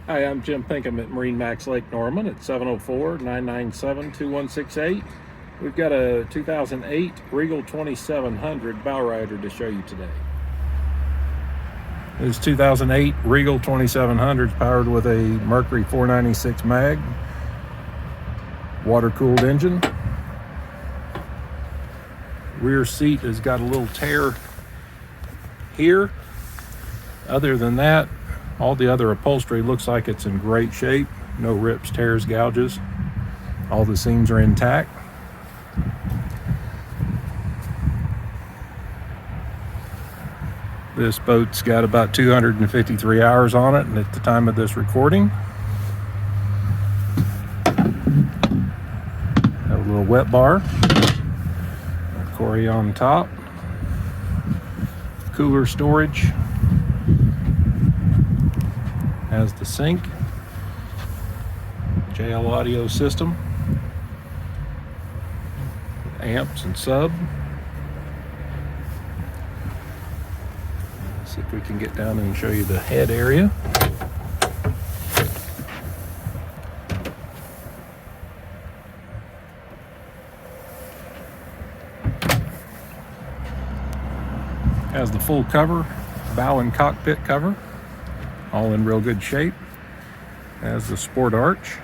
Hi, I'm Jim Pinkham at MarineMax Lake Norman at 704-997-2168. We've got a 2008 Regal 2700 bow rider to show you today. This 2008 Regal 2700 is powered with a Mercury 496 mag, water-cooled engine. Rear seat has got a little tear here. Other than that, all the other upholstery looks like it's in great shape. No rips, tears, gouges. All the seams are intact. This boat's got about 253 hours on it, and at the time of this recording, have a little wet bar, a Cory on top, cooler storage, has the sink, JL audio system, amps and sub. Let's see if we can get down and show you the head area. Has the full cover, bow and cockpit cover, all in real good shape. Has the sport arch.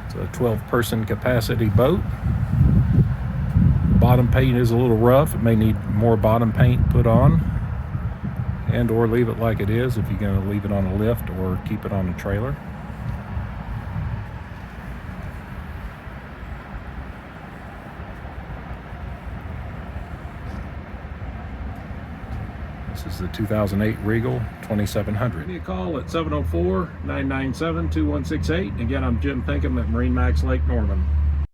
It's a 12-person capacity boat. Bottom paint is a little rough. It may need more bottom paint put on, and or leave it like it is if you're going to leave it on a lift or keep it on a trailer. This is the 2008 Regal 2700. Give me a call at 704-997-2168. Again, I'm Jim Pinkham at MarineMax Lake Norman.